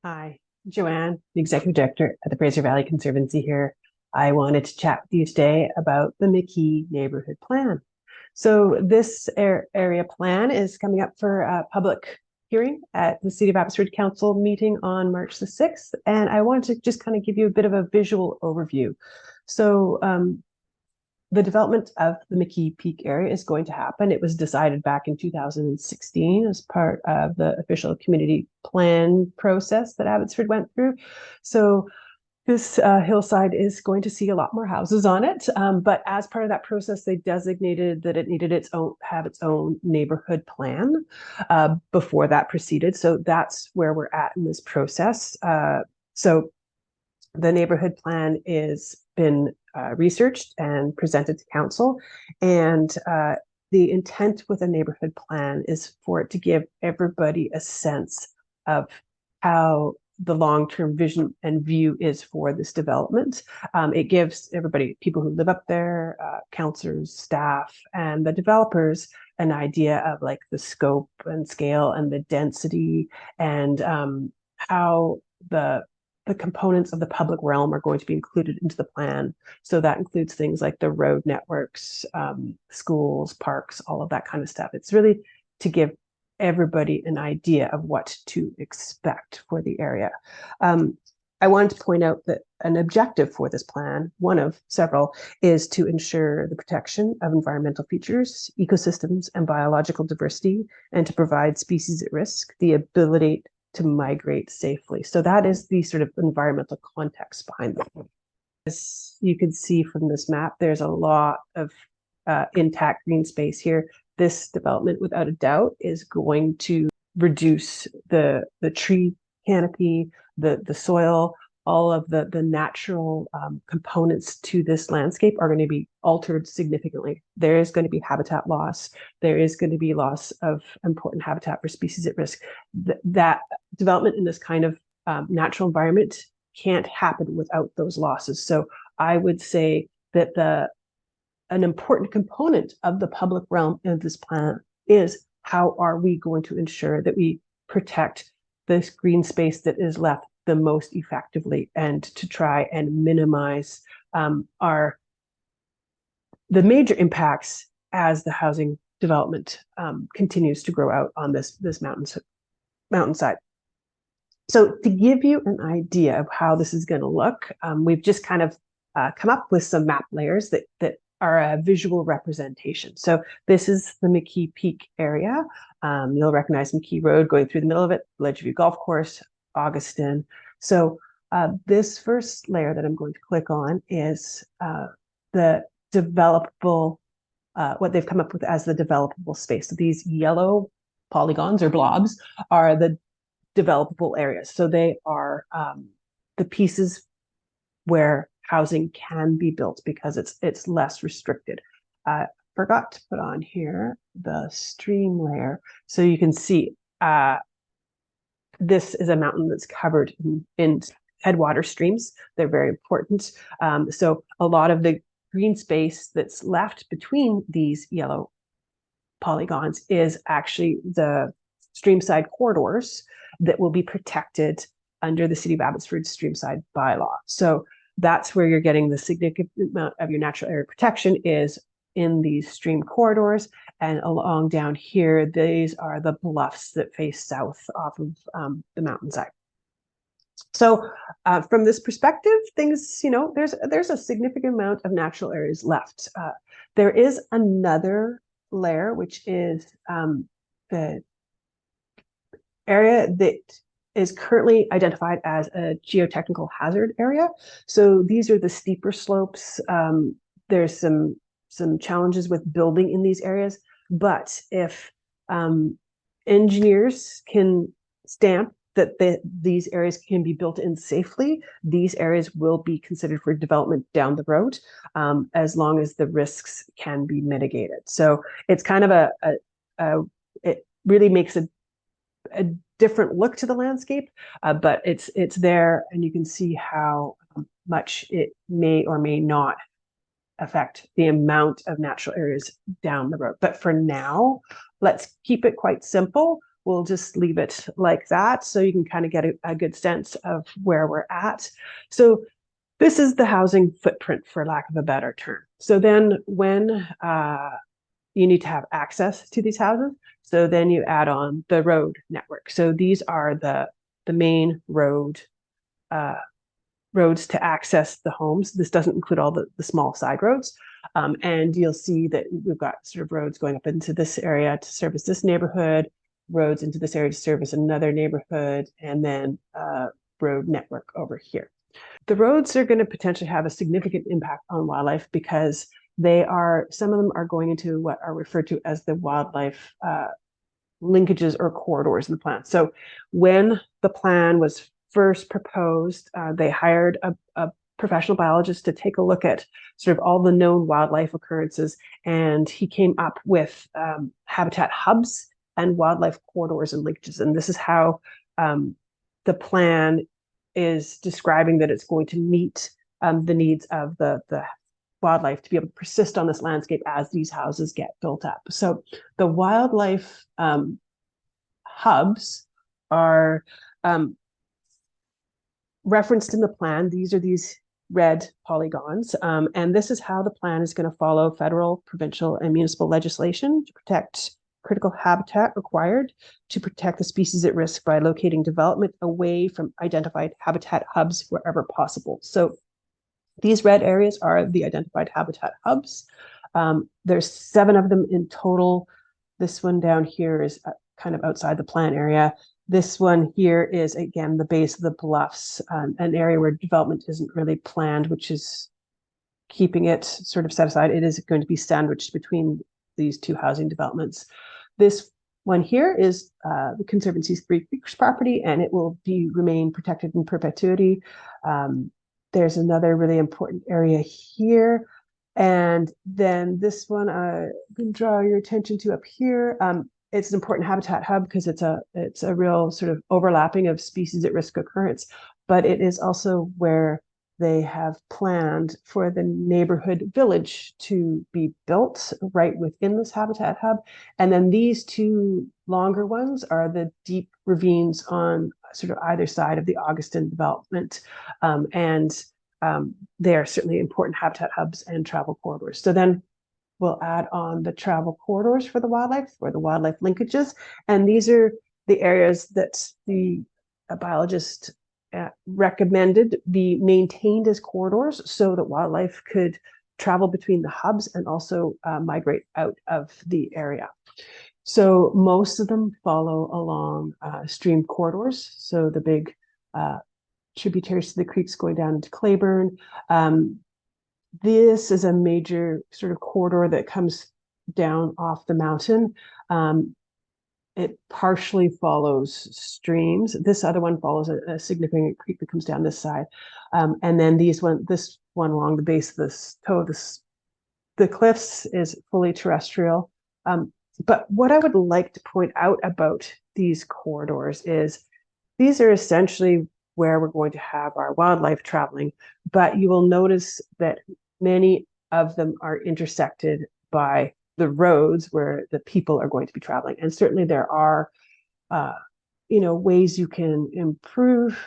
Hi, Joanne, the Executive Director at the Fraser Valley Conservancy here. I wanted to chat with you today about the McKee Neighbourhood Plan. So this area plan is coming up for a public hearing at the City of Abbotsford Council meeting on March the 6th. And I wanted to just kind of give you a bit of a visual overview. So the development of the McKee Peak area is going to happen. It was decided back in 2016 as part of the official community plan process that Abbotsford went through. So this hillside is going to see a lot more houses on it. But as part of that process, they designated that it needed have its own neighborhood plan before that proceeded. So that's where we're at in this process. So the neighborhood plan is been researched and presented to council, and the intent with a neighborhood plan is for it to give everybody a sense of how the long-term vision and view is for this development. It gives everybody, people who live up there, councillors, staff, and the developers an idea of like the scope and scale and the density and how the components of the public realm are going to be included into the plan. So that includes things like the road networks, schools, parks, all of that kind of stuff. It's really to give everybody an idea of what to expect for the area. I wanted to point out that an objective for this plan, one of several, is to ensure the protection of environmental features, ecosystems, and biological diversity, and to provide species at risk the ability to migrate safely. So that is the sort of environmental context behind it. As you can see from this map, there's a lot of intact green space here. This development, without a doubt, is going to reduce the tree canopy, the soil, all of the natural components to this landscape are going to be altered significantly. There is going to be habitat loss. There is going to be loss of important habitat for species at risk. That development in this kind of natural environment can't happen without those losses. So I would say that an important component of the public realm in this plan is how are we going to ensure that we protect this green space that is left the most effectively, and to try and minimize the major impacts as the housing development continues to grow out on this mountainside. So to give you an idea of how this is going to look, we've just kind of come up with some map layers that are a visual representation. So this is the McKee Peak area. You'll recognize McKee Road going through the middle of it, Ledgeview Golf Course, Augustin. So this first layer that I'm going to click on is the developable, what they've come up with as the developable space. So these yellow polygons or blobs are the developable areas. So they are the pieces where housing can be built because it's less restricted. Forgot to put on here the stream layer. So you can see this is a mountain that's covered in headwater streams. They're very important. So a lot of the green space that's left between these yellow polygons is actually the streamside corridors that will be protected under the City of Abbotsford Streamside bylaw. So that's where you're getting the significant amount of your natural area protection is in these stream corridors, and along down here, these are the bluffs that face south off of the mountainside. So from this perspective, things, there's a significant amount of natural areas left. There is another layer, which is the area that is currently identified as a geotechnical hazard area. So these are the steeper slopes. There's some challenges with building in these areas, but if engineers can stamp that these areas can be built in safely, these areas will be considered for development down the road, as long as the risks can be mitigated. So it's kind of it really makes a different look to the landscape, but it's there, and you can see how much it may or may not affect the amount of natural areas down the road. But for now, let's keep it quite simple. we'll just leave it like that so you can kind of get a good sense of where we're at. So this is the housing footprint, for lack of a better term. So then when you need to have access to these houses, so then you add on the road network. So these are the main roads to access the homes. This doesn't include all the small side roads. And you'll see that we've got sort of roads going up into this area to service this neighborhood, roads into this area to service another neighborhood, and then road network over here. The roads are going to potentially have a significant impact on wildlife because some of them are going into what are referred to as the wildlife linkages or corridors in the plan. So when the plan was first proposed, they hired a professional biologist to take a look at sort of all the known wildlife occurrences, and he came up with habitat hubs and wildlife corridors and linkages. And this is how the plan is describing that it's going to meet the needs of the wildlife to be able to persist on this landscape as these houses get built up. So the wildlife hubs are referenced in the plan. These are these red polygons, and this is how the plan is going to follow federal, provincial, and municipal legislation to protect critical habitat required to protect the species at risk by locating development away from identified habitat hubs wherever possible. So these red areas are the identified habitat hubs. There's 7 of them in total. This one down here is kind of outside the plan area. This one here is, again, the base of the bluffs, an area where development isn't really planned, which is keeping it sort of set aside. It is going to be sandwiched between these 2 housing developments. This one here is the Conservancy's Three Creeks property, and it will remain protected in perpetuity. There's another really important area here. And then this one I can draw your attention to up here. It's an important habitat hub because it's a real sort of overlapping of species at risk occurrence, but it is also where they have planned for the neighborhood village to be built right within this habitat hub. And then these 2 longer ones are the deep ravines on sort of either side of the Augustin development. They are certainly important habitat hubs and travel corridors. So then we'll add on the travel corridors for the wildlife, or the wildlife linkages. And these are the areas that the biologist recommended be maintained as corridors so that wildlife could travel between the hubs and also migrate out of the area. So most of them follow along stream corridors. So the big tributaries to the creeks going down into Claiborne. This is a major sort of corridor that comes down off the mountain. It partially follows streams. This other one follows a significant creek that comes down this side. And then this one along the base of this toe of the cliffs is fully terrestrial. But what I would like to point out about these corridors is these are essentially where we're going to have our wildlife traveling, but you will notice that many of them are intersected by the roads where the people are going to be traveling. And certainly there are, ways you can improve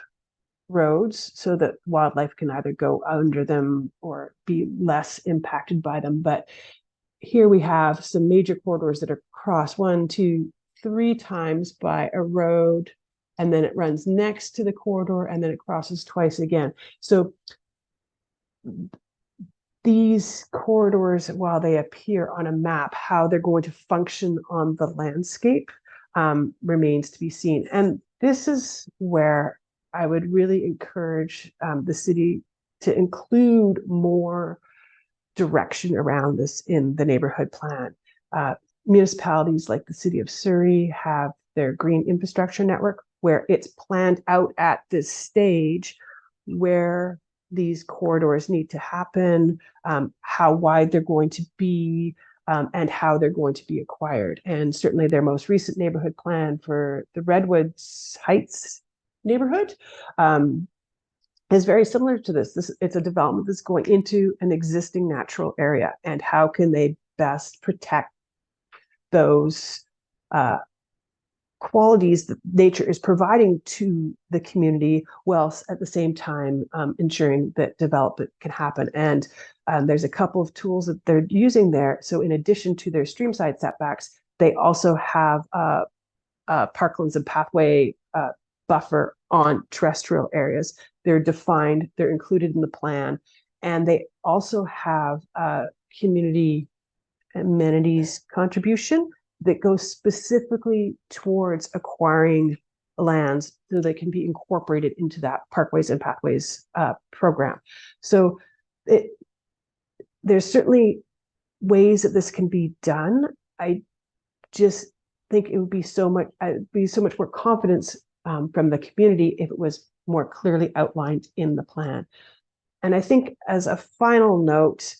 roads so that wildlife can either go under them or be less impacted by them. But here we have some major corridors that are crossed 1, 2, 3 times by a road, and then it runs next to the corridor, and then it crosses twice again. So these corridors, while they appear on a map, how they're going to function on the landscape remains to be seen. And this is where I would really encourage the city to include more direction around this in the neighborhood plan. Municipalities like the city of Surrey have their green infrastructure network, where it's planned out at this stage where these corridors need to happen, how wide they're going to be, and how they're going to be acquired. And certainly their most recent neighborhood plan for the Redwoods Heights neighborhood is very similar to this. It's a development that's going into an existing natural area, and how can they best protect those qualities that nature is providing to the community, whilst at the same time ensuring that development can happen. And there's a couple of tools that they're using there. So in addition to their streamside setbacks, they also have parklands and pathway buffer on terrestrial areas. They're defined, they're included in the plan, and they also have community amenities contribution that goes specifically towards acquiring lands so they can be incorporated into that parkways and pathways program. So there's certainly ways that this can be done. I just think it would be so much more confidence from the community if it was more clearly outlined in the plan. And I think as a final note,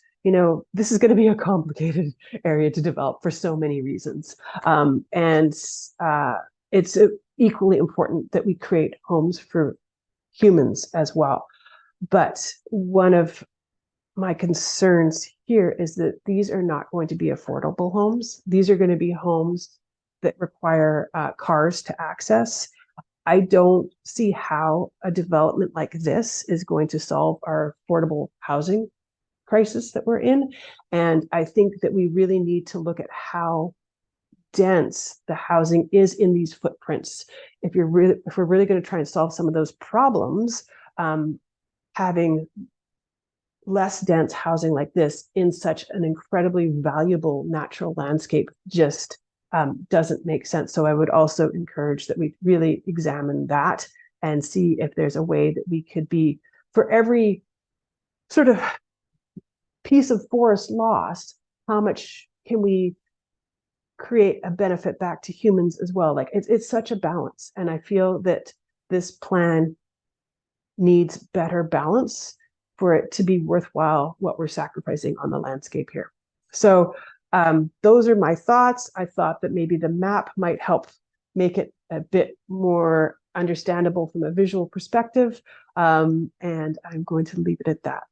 this is going to be a complicated area to develop for so many reasons. And it's equally important that we create homes for humans as well. But one of my concerns here is that these are not going to be affordable homes. These are going to be homes that require cars to access. I don't see how a development like this is going to solve our affordable housing crisis that we're in. And I think that we really need to look at how dense the housing is in these footprints. If we're really going to try and solve some of those problems, having less dense housing like this in such an incredibly valuable natural landscape just doesn't make sense. So I would also encourage that we really examine that and see if there's a way that we could be, for every sort of piece of forest lost, how much can we create a benefit back to humans as well? Like it's such a balance. And I feel that this plan needs better balance for it to be worthwhile what we're sacrificing on the landscape here. So those are my thoughts. I thought that maybe the map might help make it a bit more understandable from a visual perspective. And I'm going to leave it at that.